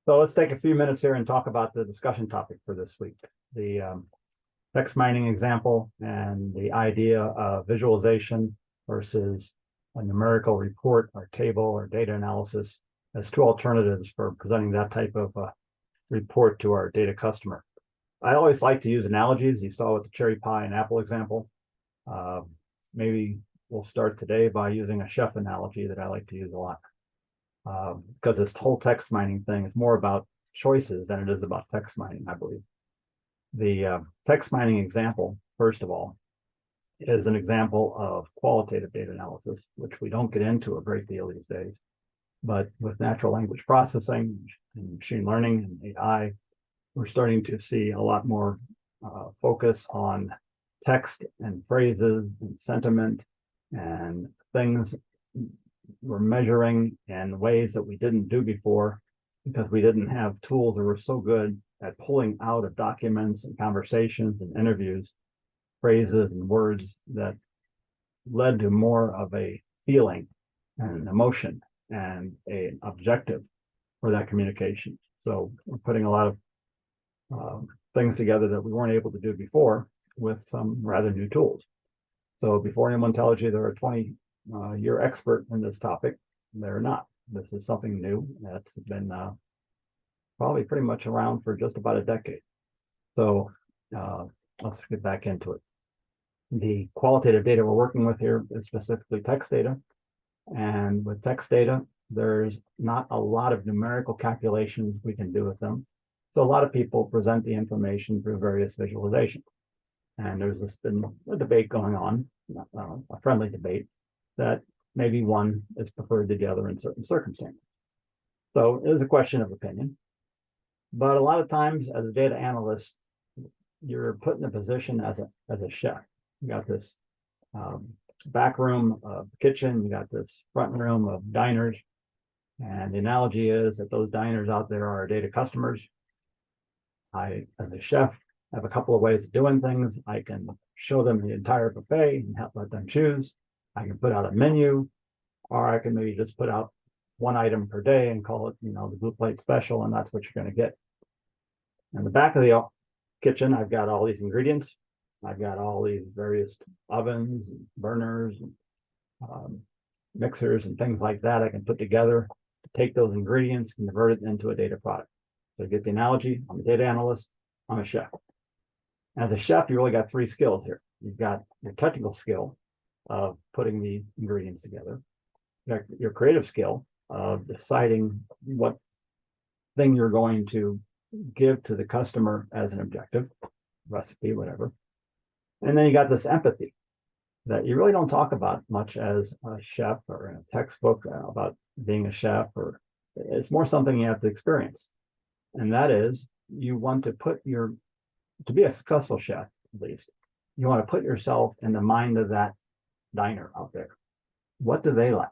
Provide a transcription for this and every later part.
So let's take a few minutes here and talk about the discussion topic for this week. The text mining example and the idea of visualization versus a numerical report or table or data analysis as two alternatives for presenting that type of report to our data customer. I always like to use analogies. You saw with the cherry pie and apple example. Maybe we'll start today by using a chef analogy that I like to use a lot. Because this whole text mining thing is more about choices than it is about text mining, I believe. The text mining example, first of all, is an example of qualitative data analysis, which we don't get into a great deal these days. But with natural language processing and machine learning and AI, we're starting to see a lot more focus on text and phrases and sentiment and things we're measuring in ways that we didn't do before because we didn't have tools that were so good at pulling out of documents and conversations and interviews phrases and words that led to more of a feeling and an emotion and an objective for that communication. So we're putting a lot of things together that we weren't able to do before with some rather new tools. So before anyone tells you they're a 20-year expert in this topic, they're not. This is something new that's been probably pretty much around for just about a decade. So let's get back into it. The qualitative data we're working with here is specifically text data. And with text data, there's not a lot of numerical calculations we can do with them. So a lot of people present the information through various visualizations. And there's been a debate going on, a friendly debate, that maybe one is preferred to the other in certain circumstances. So it is a question of opinion. But a lot of times as a data analyst, you're put in a position as a chef. You got this back room of kitchen, you got this front room of diners. And the analogy is that those diners out there are data customers. I, as a chef, have a couple of ways of doing things. I can show them the entire buffet and let them choose. I can put out a menu, or I can maybe just put out one item per day and call it, the blue plate special, and that's what you're going to get. In the back of the kitchen, I've got all these ingredients. I've got all these various ovens, and burners, and mixers, and things like that I can put together to take those ingredients and convert it into a data product. So you get the analogy. I'm a data analyst. I'm a chef. As a chef, you really got three skills here. You've got your technical skill of putting the ingredients together, your creative skill of deciding what thing you're going to give to the customer as an objective, recipe, whatever. And then you got this empathy that you really don't talk about much as a chef or in a textbook about being a chef, or it's more something you have to experience. And that is, you want to to be a successful chef, at least, you want to put yourself in the mind of that diner out there. What do they like?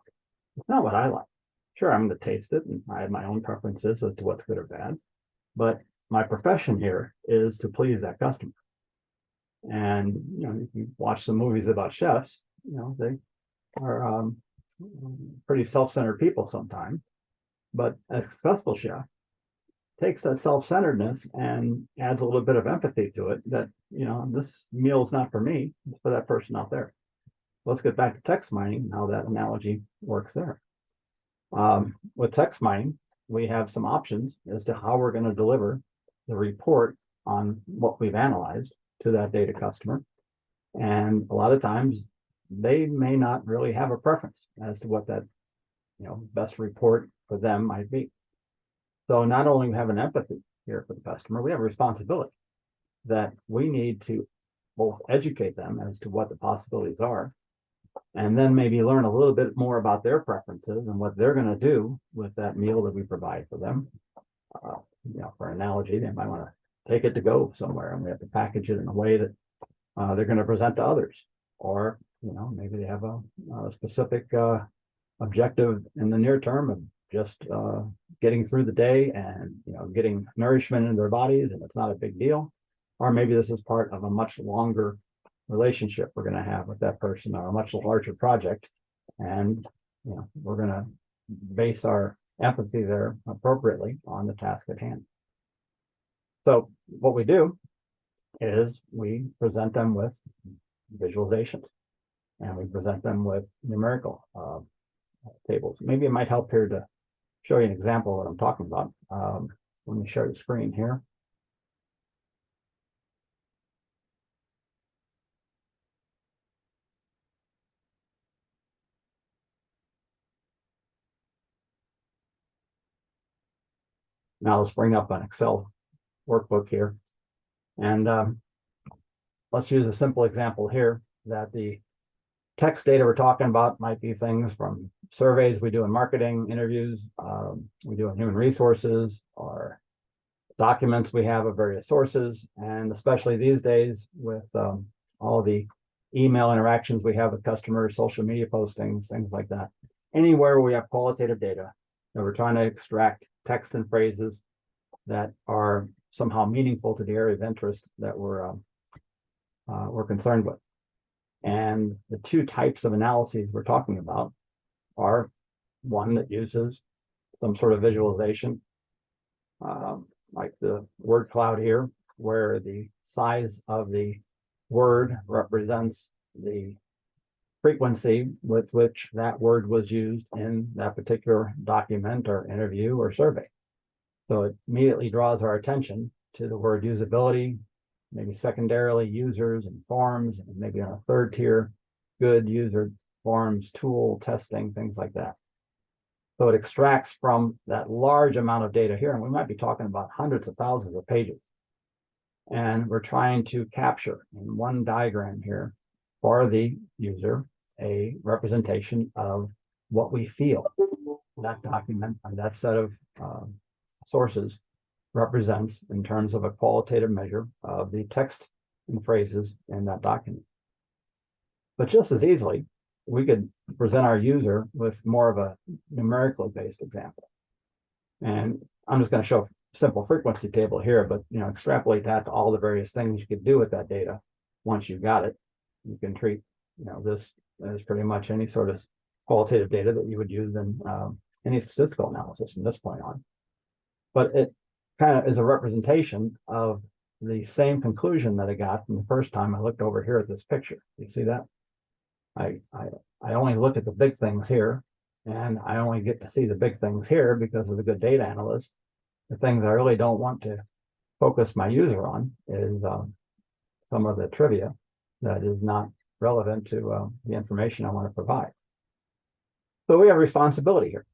It's not what I like. Sure, I'm going to taste it, and I have my own preferences as to what's good or bad. But my profession here is to please that customer. And you can watch some movies about chefs. They are pretty self-centered people sometimes. But a successful chef takes that self-centeredness and adds a little bit of empathy to it. That this meal is not for me; it's for that person out there. Let's get back to text mining and how that analogy works there. With text mining, we have some options as to how we're going to deliver the report on what we've analyzed to that data customer. And a lot of times they may not really have a preference as to what that best report for them might be. So not only we have an empathy here for the customer, we have a responsibility that we need to both educate them as to what the possibilities are, and then maybe learn a little bit more about their preferences and what they're going to do with that meal that we provide for them. For analogy, they might want to take it to go somewhere, and we have to package it in a way that they're going to present to others. Or, maybe they have a specific objective in the near term of just getting through the day and, getting nourishment in their bodies, and it's not a big deal. Or maybe this is part of a much longer relationship we're going to have with that person, or a much larger project. And, we're going to base our empathy there appropriately on the task at hand. So what we do is we present them with visualizations, and we present them with numerical tables. Maybe it might help here to show you an example of what I'm talking about. Let me share the screen here. Now let's bring up an Excel workbook here. And let's use a simple example here that the text data we're talking about might be things from surveys we do in marketing, interviews, we do in human resources, or documents we have of various sources. And especially these days with all the email interactions we have with customers, social media postings, things like that. Anywhere we have qualitative data that we're trying to extract text and phrases that are somehow meaningful to the area of interest that we're concerned with. And the two types of analyses we're talking about are one that uses some sort of visualization, like the word cloud here, where the size of the word represents the frequency with which that word was used in that particular document or interview or survey. So it immediately draws our attention to the word usability, maybe secondarily users and forms, and maybe on a third tier, good user forms, tool, testing, things like that. So it extracts from that large amount of data here, and we might be talking about hundreds of thousands of pages. And we're trying to capture in one diagram here for the user a representation of what we feel that document and that set of sources represents in terms of a qualitative measure of the text and phrases in that document. But just as easily, we could present our user with more of a numerically based example. And I'm just going to show a simple frequency table here, but extrapolate that to all the various things you could do with that data. Once you've got it, you can treat this as pretty much any sort of qualitative data that you would use in any statistical analysis from this point on. But it kind of is a representation of the same conclusion that I got from the first time I looked over here at this picture. You see that? I only look at the big things here, and I only get to see the big things here because of the good data analyst. The things I really don't want to focus my user on is some of the trivia that is not relevant to the information I want to provide. So we have responsibility here.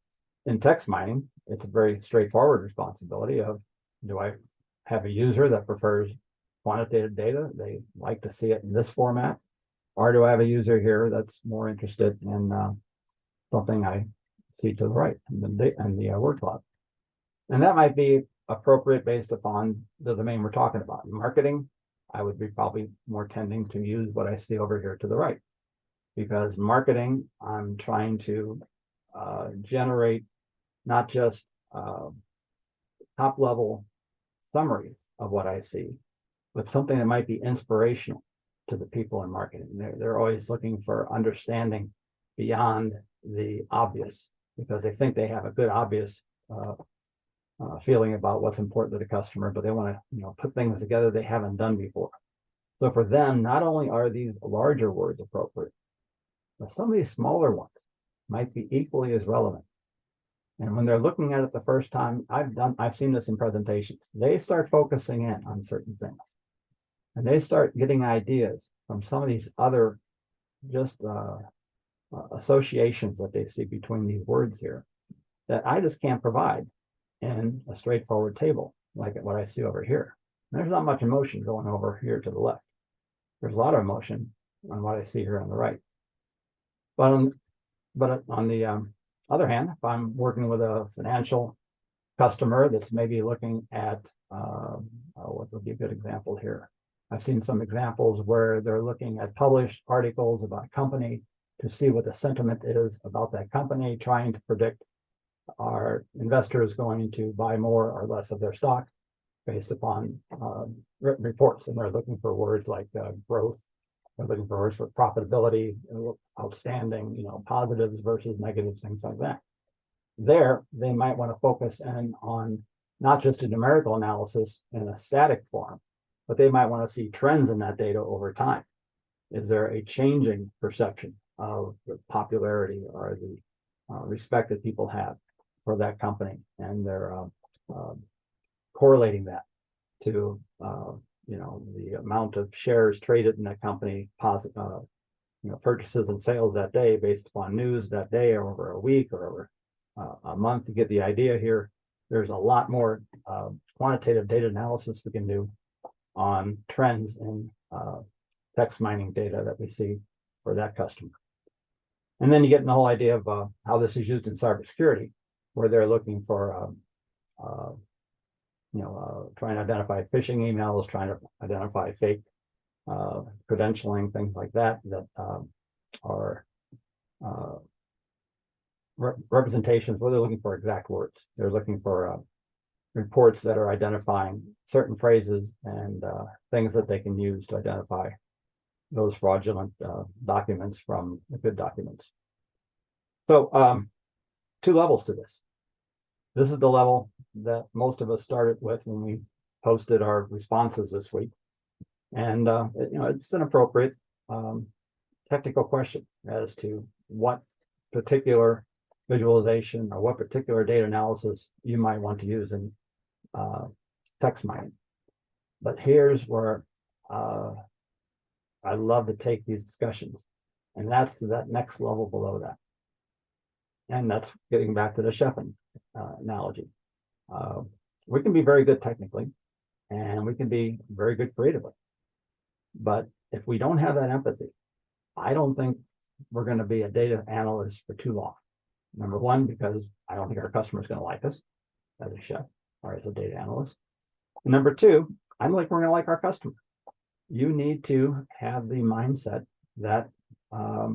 In text mining, it's a very straightforward responsibility of, do I have a user that prefers quantitative data? They like to see it in this format. Or do I have a user here that's more interested in something I see to the right and the word cloud? And that might be appropriate based upon the domain we're talking about. In marketing, I would be probably more tending to use what I see over here to the right. Because marketing, I'm trying to generate not just top-level summaries of what I see, but something that might be inspirational to the people in marketing. They're always looking for understanding beyond the obvious, because they think they have a good obvious feeling about what's important to the customer, but they want to put things together they haven't done before. So for them, not only are these larger words appropriate, but some of these smaller ones might be equally as relevant. And when they're looking at it the first time, I've seen this in presentations, they start focusing in on certain things. And they start getting ideas from some of these other just associations that they see between these words here that I just can't provide in a straightforward table like what I see over here. And there's not much emotion going over here to the left. There's a lot of emotion on what I see here on the right. But on the other hand, if I'm working with a financial customer that's maybe looking at, what would be a good example here? I've seen some examples where they're looking at published articles about a company to see what the sentiment is about that company, trying to predict, are investors going to buy more or less of their stock based upon written reports. And they're looking for words like growth. They're looking for words for profitability, outstanding, positives versus negatives, things like that. there they might want to focus in on not just a numerical analysis in a static form, but they might want to see trends in that data over time. Is there a changing perception of the popularity or the respect that people have for that company, and they're correlating that to the amount of shares traded in that company, purchases and sales that day based upon news that day or over a week or over a month. You get the idea here. There's a lot more quantitative data analysis we can do on trends in text mining data that we see for that customer. And then you get in the whole idea of how this is used in cybersecurity, where they're looking for trying to identify phishing emails, trying to identify fake credentialing, things like that are representations where they're looking for exact words. They're looking for reports that are identifying certain phrases and things that they can use to identify those fraudulent documents from the good documents. So 2 levels to this. This is the level that most of us started with when we posted our responses this week. And it's an appropriate technical question as to what particular visualization or what particular data analysis you might want to use in text mining. But here's where I love to take these discussions, and that's to that next level below that. And that's getting back to the chefing analogy. We can be very good technically, and we can be very good creatively. But if we don't have that empathy, I don't think we're going to be a data analyst for too long. Number one, because I don't think our customer is going to like us as a chef or as a data analyst. And number two, I don't think we're going to like our customer. You need to have the mindset that I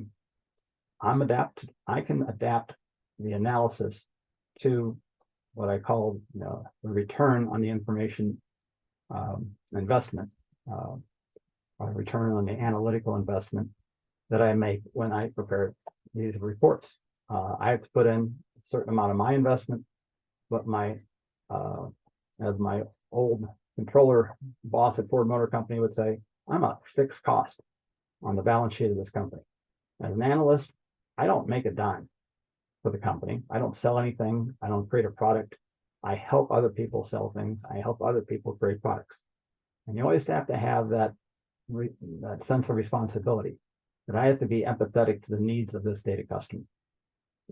can adapt the analysis to what I call the return on the information investment, or return on the analytical investment that I make when I prepare these reports. I have to put in a certain amount of my investment, but as my old controller boss at Ford Motor Company would say, I'm a fixed cost on the balance sheet of this company. As an analyst, I don't make a dime for the company. I don't sell anything. I don't create a product. I help other people sell things. I help other people create products. And you always have to have that sense of responsibility, that I have to be empathetic to the needs of this data customer.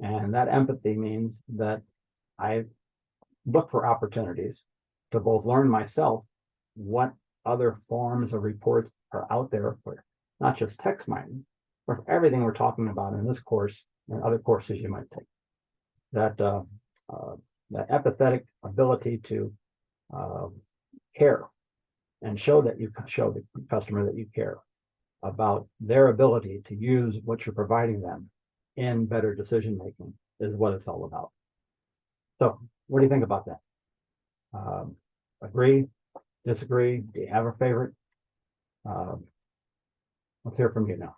And that empathy means that I look for opportunities to both learn myself what other forms of reports are out there for not just text mining, but for everything we're talking about in this course and other courses you might take. That empathetic ability to care and show the customer that you care about their ability to use what you're providing them in better decision making is what it's all about. So what do you think about that? Agree, disagree? Do you have a favorite? Let's hear from you now.